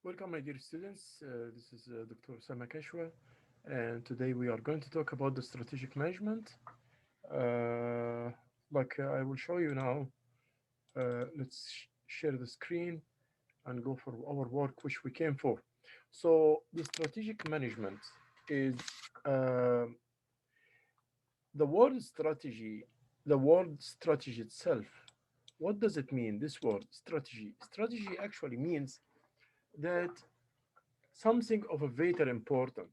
Welcome, my dear students. This is Dr. Osama, and today we are going to talk about the strategic management. I will show you now. Let's share the screen and go for our work, which we came for. So, the strategic management is uh, the word strategy. The word strategy itself. What does it mean? This word strategy. Strategy actually means that something of a vital important,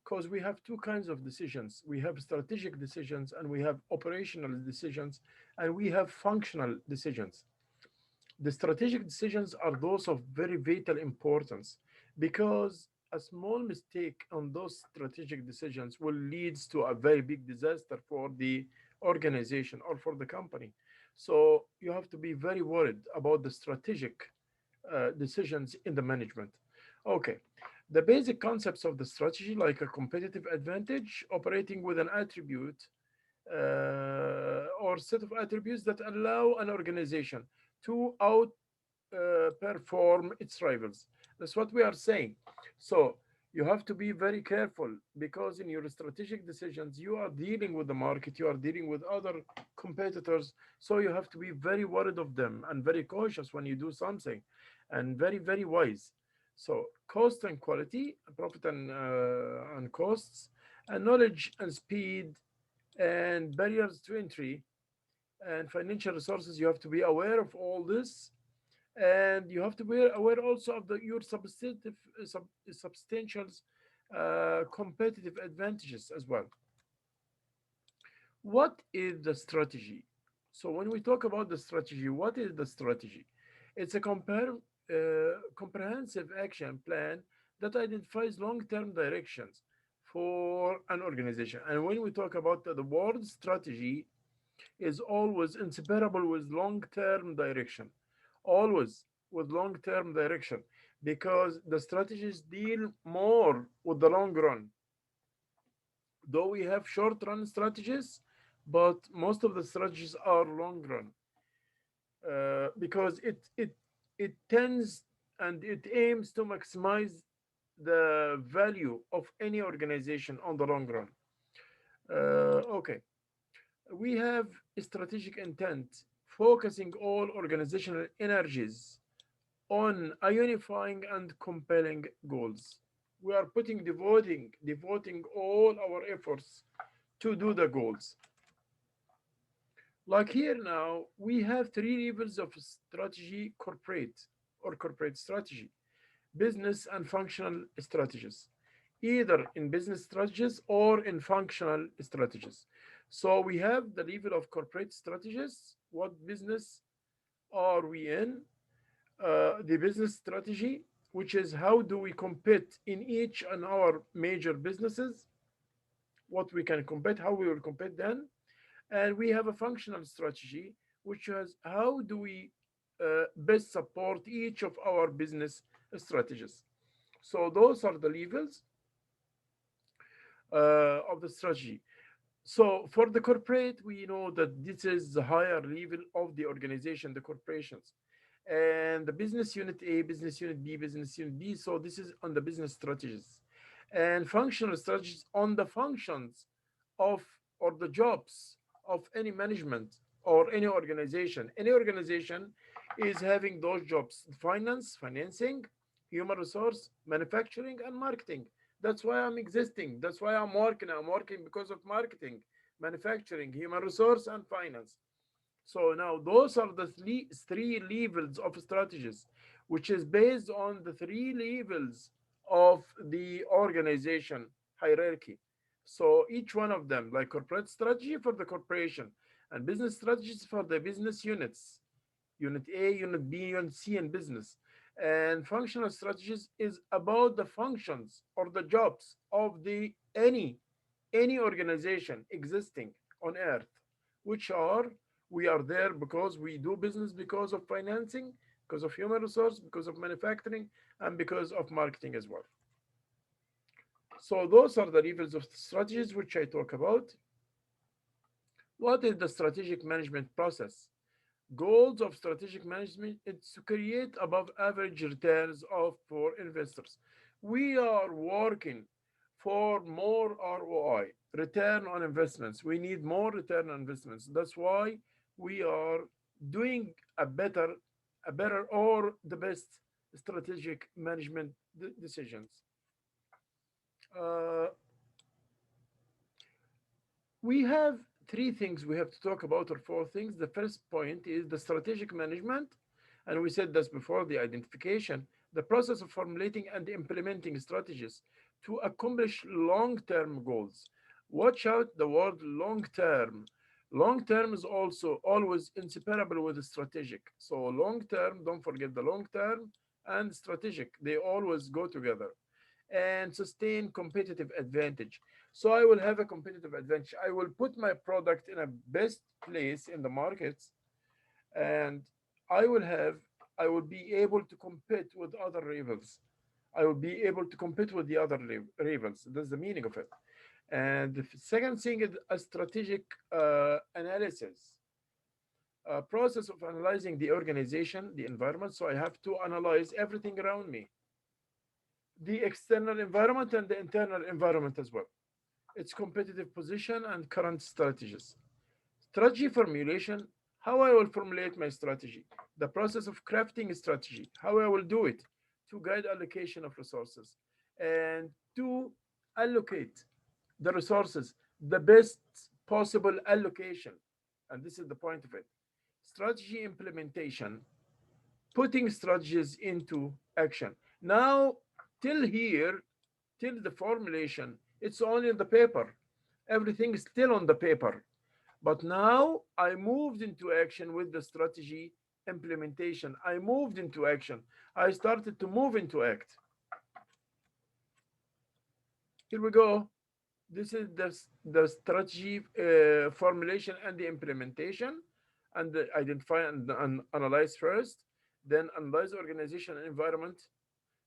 because we have two kinds of decisions. We have strategic decisions and we have operational decisions and we have functional decisions. The strategic decisions are those of very vital importance, because a small mistake on those strategic decisions will lead to a very big disaster for the organization or for the company. So you have to be very worried about the strategic decisions in the management. Okay, the basic concepts of the strategy, like a competitive advantage, operating with an attribute or set of attributes that allow an organization to out perform its rivals. That's what we are saying. So you have to be very careful, because in your strategic decisions, you are dealing with the market, you are dealing with other competitors. So you have to be very worried of them and very cautious when you do something, and very, very wise. So cost and quality, profit and costs, and knowledge and speed, and barriers to entry, and financial resources. You have to be aware of all this, and you have to be aware also of your substantial competitive advantages as well. What is the strategy? So when we talk about the strategy, what is the strategy? It's a comprehensive action plan that identifies long-term directions for an organization. And when we talk about the word strategy, is always inseparable with long-term direction, always with long-term direction, because the strategies deal more with the long run. Though we have short-run strategies, but most of the strategies are long run, because it tends and it aims to maximize the value of any organization on the long run. Okay, we have strategic intent, focusing all organizational energies on a unifying and compelling goals. We are devoting all our efforts to do the goals. Like here now, we have three levels of strategy: corporate or corporate strategy, business, and functional strategies, either in business strategies or in functional strategies. So we have the level of corporate strategies. What business are we in? The business strategy, which is how do we compete in each and our major businesses, what we can compete, how we will compete then. And we have a functional strategy, which is how do we best support each of our business strategies. So those are the levels of the strategy. So for the corporate, we know that this is the higher level of the organization, the corporations, and the business unit A, business unit B, business unit B. So this is on the business strategies, and functional strategies on the functions of, or the jobs of any management or any organization. Any organization is having those jobs: finance, financing, human resource, manufacturing, and marketing. That's why I'm existing. That's why I'm working. I'm working because of marketing, manufacturing, human resource, and finance. So now those are the three levels of strategies, which is based on the three levels of the organization hierarchy. So each one of them, like corporate strategy for the corporation, and business strategies for the business units, unit A, unit B, unit C, and business. And functional strategies is about the functions or the jobs of the any organization existing on earth, which are, we are there because we do business, because of financing, because of human resource, because of manufacturing, and because of marketing as well. So those are the levels of strategies which I talk about. What is the strategic management process? Goals of strategic management is to create above average returns for investors. We are working for more ROI, return on investments. We need more return on investments. That's why we are doing a better or the best strategic management decisions. Uh, we have three things we have to talk about, or four things. The first point is the strategic management, and we said this before, the identification, the process of formulating and implementing strategies to accomplish long-term goals. Watch out the word long-term. Long-term is also always inseparable with strategic. So long-term, don't forget the long-term and strategic. They always go together. And sustain competitive advantage. So I will have a competitive advantage. I will put my product in a best place in the markets, and I will have I will be able to compete with other rivals. I will be able to compete with the other rivals. That's the meaning of it. And the second thing is a strategic analysis, a process of analyzing the organization, the environment. So I have to analyze everything around me, the external environment and the internal environment as well, its competitive position and current strategies. Strategy formulation, how I will formulate my strategy, the process of crafting a strategy, how I will do it to guide allocation of resources and to allocate the resources, the best possible allocation. And this is the point of it. Strategy implementation, putting strategies into action. Now, till here, till the formulation, it's only on the paper. Everything is still on the paper. But now I moved into action with the strategy implementation. I moved into action. I started to move into act. Here we go. This is the strategy formulation and the implementation, and identify and analyze first, then analyze organization and environment,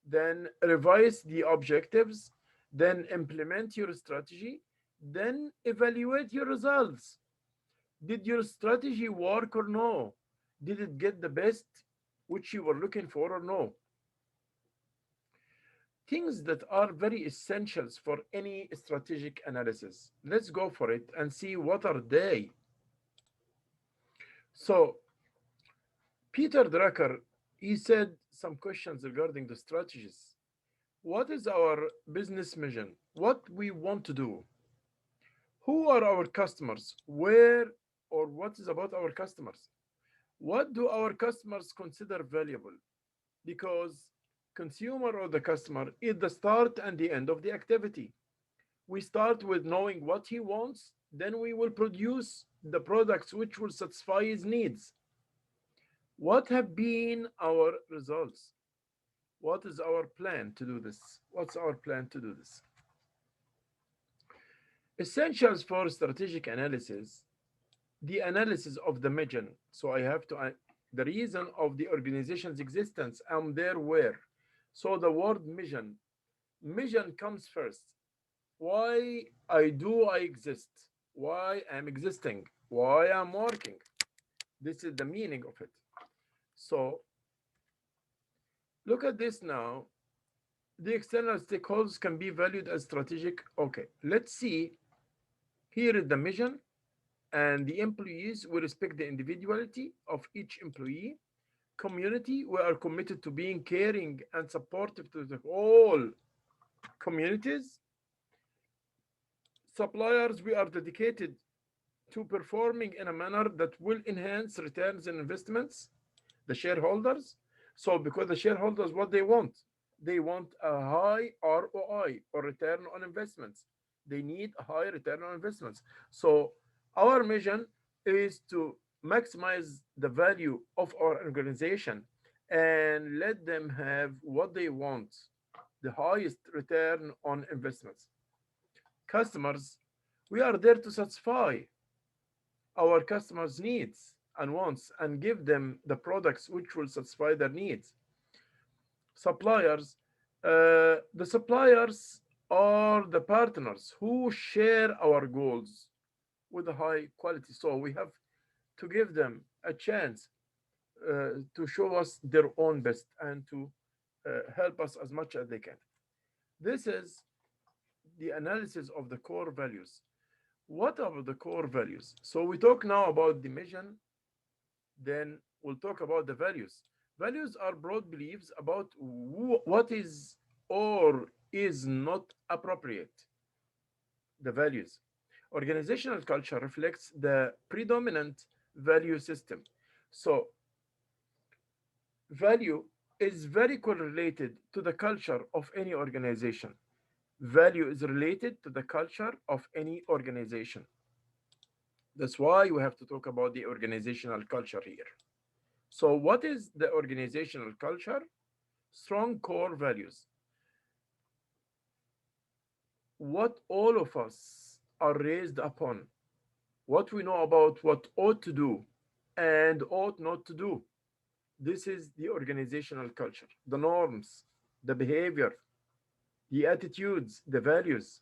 then revise the objectives, then implement your strategy, then evaluate your results. Did your strategy work or no? Did it get the best which you were looking for or no? Things that are very essentials for any strategic analysis. Let's go for it and see what are they. So Peter Drucker, he said some questions regarding the strategies. What is our business mission? What we want to do? Who are our customers? Where or what is about our customers? What do our customers consider valuable? Because consumer or the customer is the start and the end of the activity. We start with knowing what he wants, then we will produce the products which will satisfy his needs. What have been our results? What is our plan to do this? What's our plan to do this? Essentials for strategic analysis, the analysis of the mission. So I have to, the reason of the organization's existence, I'm there where. So the word mission comes first. Why I exist? Why I'm existing? Why I'm working? This is the meaning of it. So look at this now. The external stakeholders can be valued as strategic. Okay, let's see. Here is the mission, and the employees will respect the individuality of each employee. Community, we are committed to being caring and supportive to the all communities. Suppliers, we are dedicated to performing in a manner that will enhance returns and investments. The shareholders, so because the shareholders, what they want a high ROI or return on investments. They need a high return on investments. So our mission is to maximize the value of our organization and let them have what they want, the highest return on investments. Customers, we are there to satisfy our customers' needs and wants and give them the products which will satisfy their needs. Suppliers, the suppliers are the partners who share our goals with a high quality. So we have to give them a chance to show us their own best and to help us as much as they can. This is the analysis of the core values. What are the core values? So we talk now about the mission, then we'll talk about the values. Values are broad beliefs about what is or is not appropriate. The values. Organizational culture reflects the predominant value system. So, value is very correlated to the culture of any organization. Value is related to the culture of any organization. That's why we have to talk about the organizational culture here. So, what is the organizational culture? Strong core values. What all of us are raised upon, what we know about what ought to do and ought not to do. This is the organizational culture, the norms, the behavior, the attitudes, the values.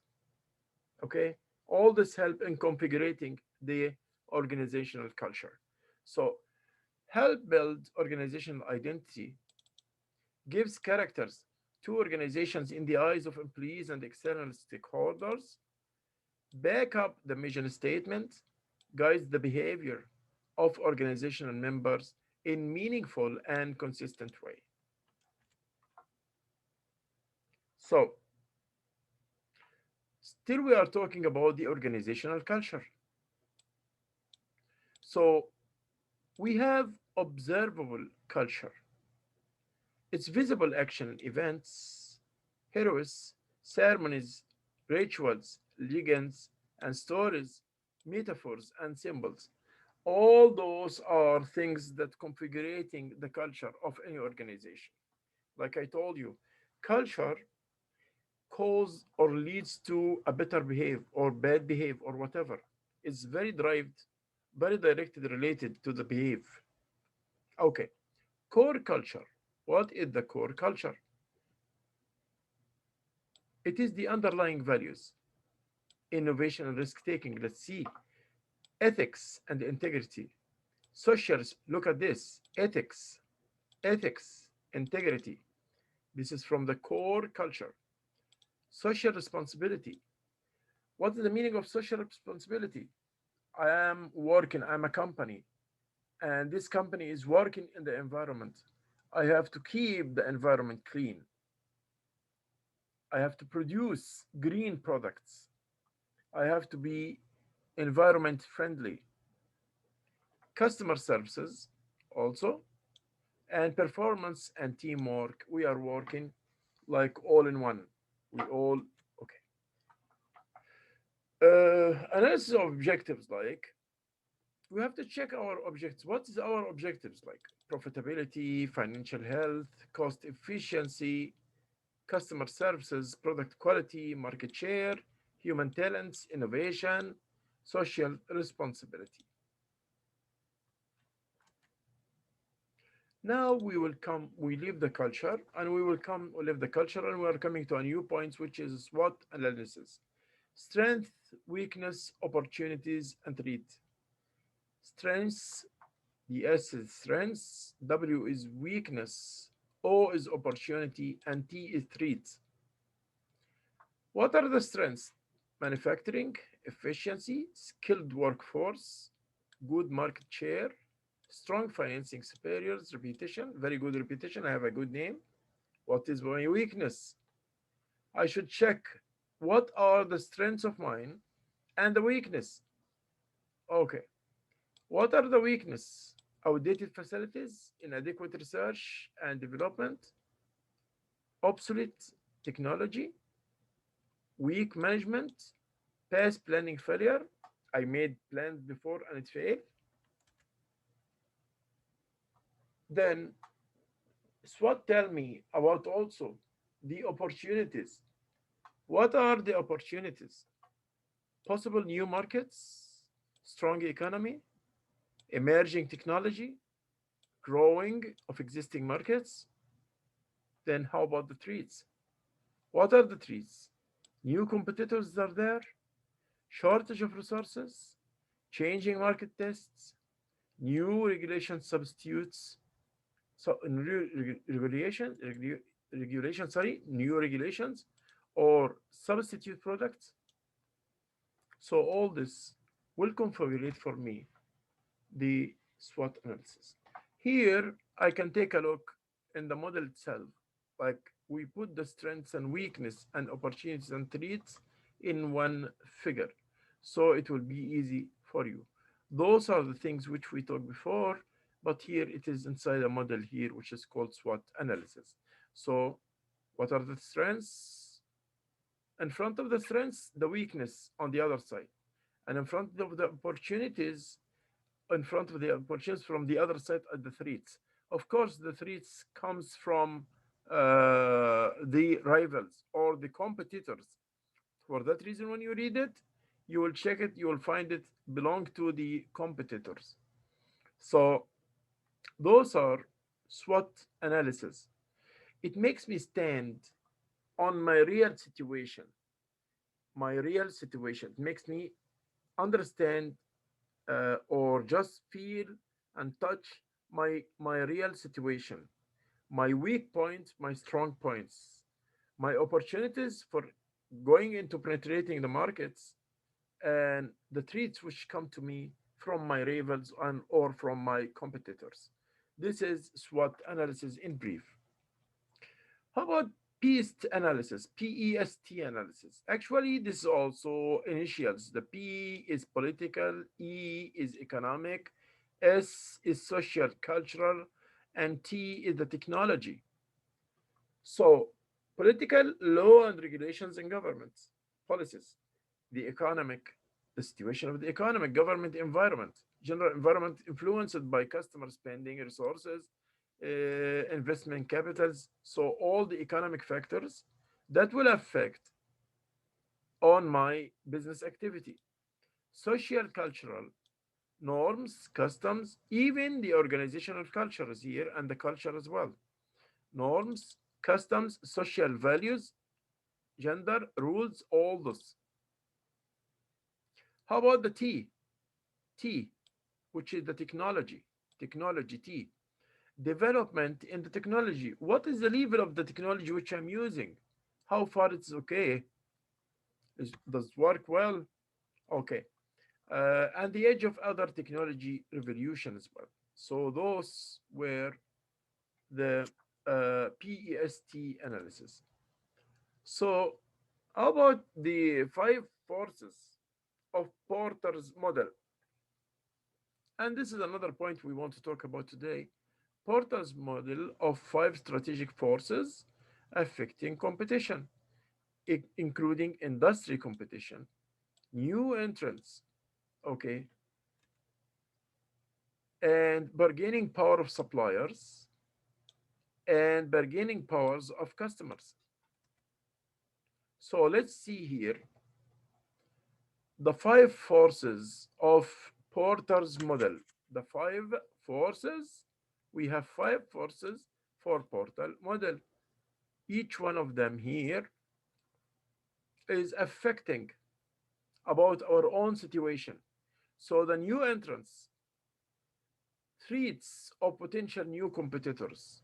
Okay, all this help in configuring the organizational culture. So, help build organizational identity, gives characters to organizations in the eyes of employees and external stakeholders, back up the mission statement, guides the behavior of organizational members in meaningful and consistent way. So, still we are talking about the organizational culture. So, we have observable culture. It's visible action, events, heroes, ceremonies, rituals, legends, and stories, metaphors, and symbols. All those are things that configuring the culture of any organization. Like I told you, culture cause or leads to a better behave or bad behave or whatever. It's very derived, very directly related to the behave. Okay, core culture. What is the core culture? It is the underlying values, innovation and risk taking. Let's see, ethics and integrity. Socials, look at this, ethics, integrity. This is from the core culture. Social responsibility. What is the meaning of social responsibility? I am working, I'm a company, and this company is working in the environment. I have to keep the environment clean. I have to produce green products. I have to be environment friendly. Customer services also, and performance and teamwork. We are working like all in one. We all, okay. Analysis of objectives, like we have to check our objectives. What is our objectives, like profitability, financial health, cost efficiency, customer services, product quality, market share, human talents, innovation, social responsibility. Now we leave the culture and we leave the culture and we are coming to a new point, which is SWOT analysis. Strength, weakness, opportunities, and threat. Strengths, the S is strengths, W is weakness, O is opportunity, and T is threat. What are the strengths? Manufacturing, efficiency, skilled workforce, good market share, strong financing superiors, reputation, very good reputation, I have a good name. What is my weakness? I should check what are the strengths of mine and the weakness. Okay. What are the weakness? Outdated facilities, inadequate research and development, obsolete technology, weak management, past planning failure. I made plans before and it failed. Then SWOT tell me about also the opportunities. What are the opportunities? Possible new markets, strong economy, emerging technology, growing of existing markets. Then how about the threats? What are the threats? New competitors are there, shortage of resources, changing market tests, new regulation substitutes, so regulation, sorry, new regulations or substitute products. So all this will configure for me the SWOT analysis. Here, I can take a look in the model itself. Like we put the strengths and weakness and opportunities and threats in one figure. So it will be easy for you. Those are the things which we talked before, but here it is inside a model here, which is called SWOT analysis. So what are the strengths? In front of the strengths, the weakness on the other side. And in front of the opportunities, in front of the opportunities from the other side are the threats. Of course, the threats comes from the rivals or the competitors. For that reason, when you read it, you will check it, you will find it belong to the competitors. So those are SWOT analysis. It makes me stand on my real situation, my real situation. It makes me understand or just feel and touch my real situation, my weak points, my strong points, my opportunities for going into penetrating the markets, and the threats which come to me from my rivals and or from my competitors. This is SWOT analysis in brief. How about PEST analysis, PEST analysis? Actually, this is also initials. The P is political, E is economic, S is social, cultural, and T is the technology. So, political law and regulations and governments, policies, the economic, the situation of the economic, government environment, general environment influenced by customer spending, resources, investment capitals. So, all the economic factors that will affect on my business activity. Social, cultural, norms, customs, even the organizational culture is here and the culture as well. Norms, customs, social values, gender, rules, all this. How about the T? T, which is the technology. Technology T. Development in the technology. What is the level of the technology which I'm using? How far it's okay? Does it work well? Okay. And the edge of other technology revolution as well. So those were the PEST analysis. So how about the five forces of Porter's model? And this is another point we want to talk about today. Porter's model of five strategic forces affecting competition, including industry competition, new entrants, okay, and bargaining power of suppliers and bargaining powers of customers. So let's see here the five forces of Porter's model. The five forces, we have five forces for Porter model. Each one of them here is affecting about our own situation. So the new entrants, threats of potential new competitors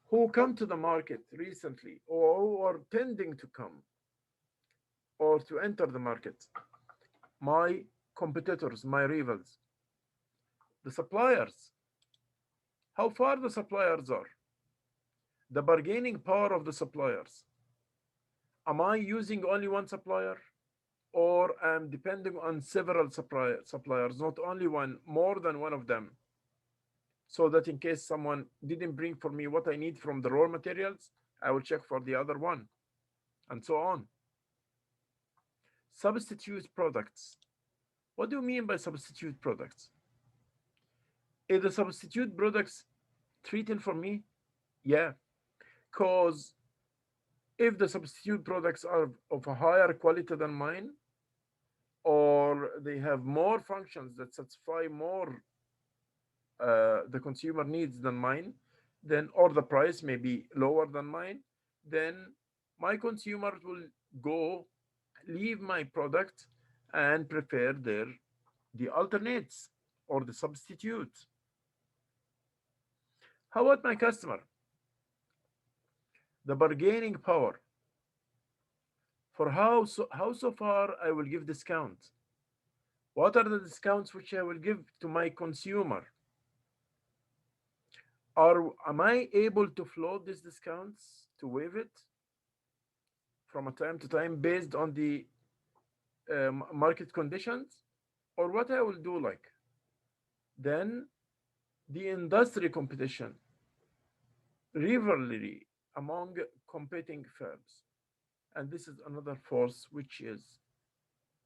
who come to the market recently or who are tending to come or to enter the market, my competitors, my rivals, the suppliers, how far the suppliers are, the bargaining power of the suppliers. Am I using only one supplier or am depending on several suppliers, not only one, more than one of them, so that in case someone didn't bring for me what I need from the raw materials, I will check for the other one, and so on. Substitute products. What do you mean by substitute products? Is the substitute products treated for me? Yeah, because if the substitute products are of a higher quality than mine, or they have more functions that satisfy more the consumer needs than mine, then or the price may be lower than mine, then my consumers will go leave my product and prefer the alternates. or the substitute. How about my customer? The bargaining power for how so far I will give discount. What are the discounts which I will give to my consumer? Or am I able to float these discounts to waive it from a time to time based on the market conditions? Or what I will do like? Then the industry competition, rivalry among competing firms. And this is another force which is,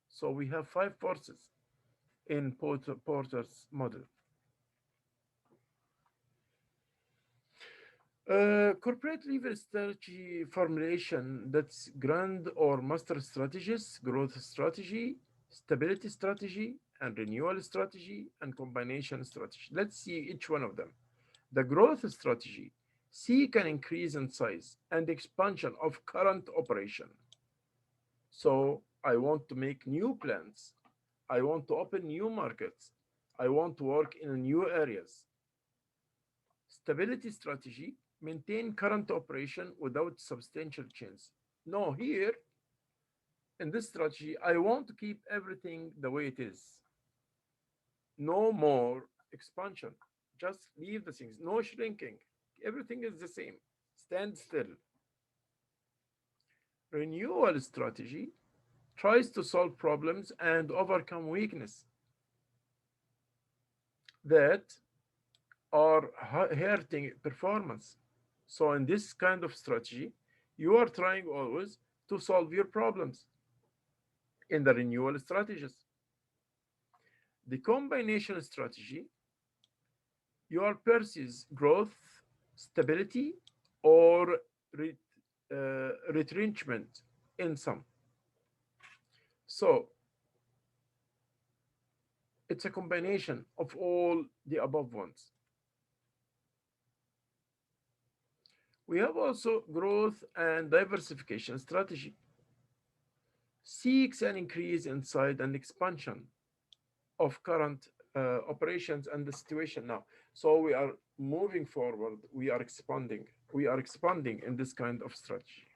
so we have five forces in Porter's model. Corporate level strategy formulation, that's grand or master strategies, growth strategy, stability strategy, and renewal strategy, and combination strategy. Let's see each one of them. The growth strategy seek an increase in size and expansion of current operation. So I want to make new plants. I want to open new markets. I want to work in new areas. Stability strategy, maintain current operation without substantial change. No, here in this strategy, I want to keep everything the way it is. No more expansion. Just leave the things. No shrinking. Everything is the same. Stand still. Renewal strategy tries to solve problems and overcome weakness that are hurting performance. So in this kind of strategy, you are trying always to solve your problems in the renewal strategies. The combination strategy, you are pursues growth, stability, or retrenchment in some. So it's a combination of all the above ones. We have also growth and diversification strategy. Seeks an increase in size and expansion of current operations and the situation now. So we are moving forward. We are expanding. We are expanding in this kind of strategy.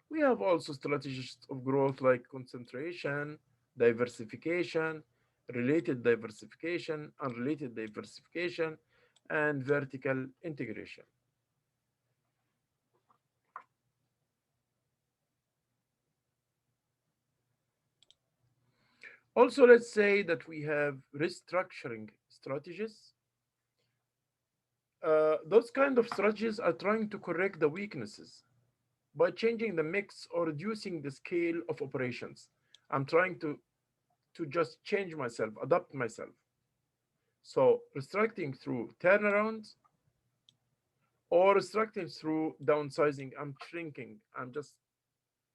We have also strategies of growth like concentration, diversification, related diversification, unrelated diversification, and vertical integration. Also, let's say that we have restructuring strategies. Those kind of strategies are trying to correct the weaknesses by changing the mix or reducing the scale of operations. I'm trying to just change myself, adapt myself. So restructuring through turnarounds or restructuring through downsizing. I'm shrinking. I'm just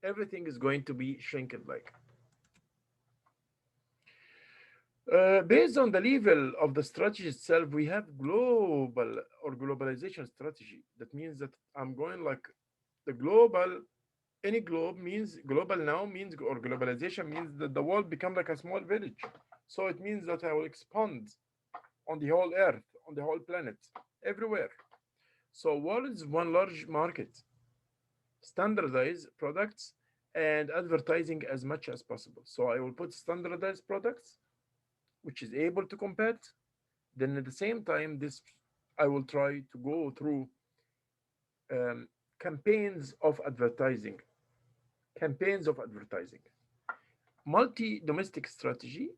everything is going to be shrinking like. Based on the level of the strategy itself, we have global or globalization strategy. That means that I'm going like the global, any globe means global now means, or globalization means that the world become like a small village. So it means that I will expand on the whole earth, on the whole planet, everywhere. So what is one large market? Standardize products and advertising as much as possible. So I will put standardized products which is able to compete. Then at the same time, this I will try to go through um, campaigns of advertising, campaigns of advertising, multi-domestic strategy,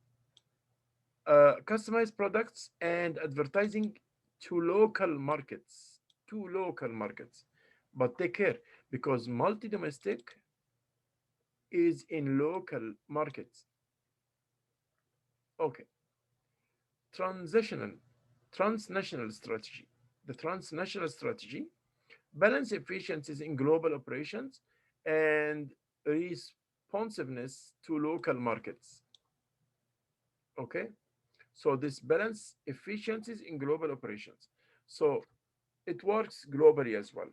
customized products and advertising to local markets, to local markets. But take care because multi-domestic is in local markets. Okay, transitional, transnational strategy. The transnational strategy balance efficiencies in global operations and responsiveness to local markets. Okay, so this balance efficiencies in global operations. So it works globally as well.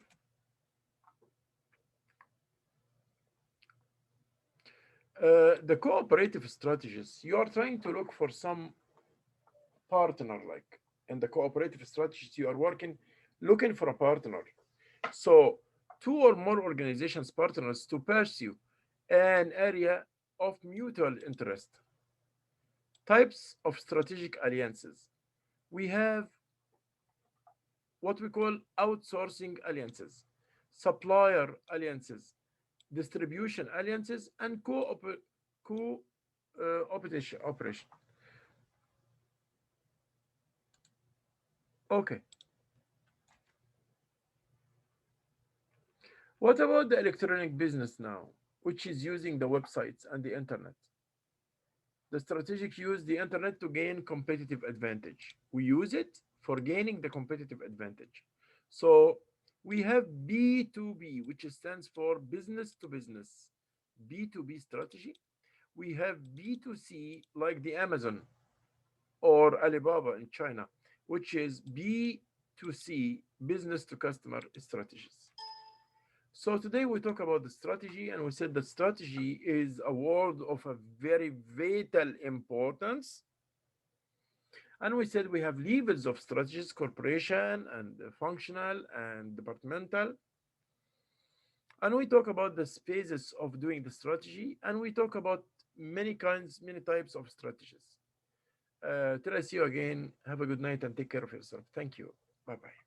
The cooperative strategies, you are trying to look for some partner, like in the cooperative strategies you are working, looking for a partner. So two or more organizations partners to pursue an area of mutual interest. Types of strategic alliances. We have what we call outsourcing alliances, supplier alliances, distribution alliances, and co operation. Okay. What about the electronic business now, which is using the websites and the internet? The strategic use the internet to gain competitive advantage. We use it for gaining the competitive advantage. So we have B2B, which stands for business to business, B2B strategy. We have B2C, like the Amazon or Alibaba in China, which is B2C, business to customer strategies. So today we talk about the strategy, and we said that strategy is a word of a very vital importance. And we said we have levels of strategies, corporation and functional and departmental. And we talk about the phases of doing the strategy, and we talk about many kinds, many types of strategies. Till I see you again, have a good night and take care of yourself. Thank you. Bye bye.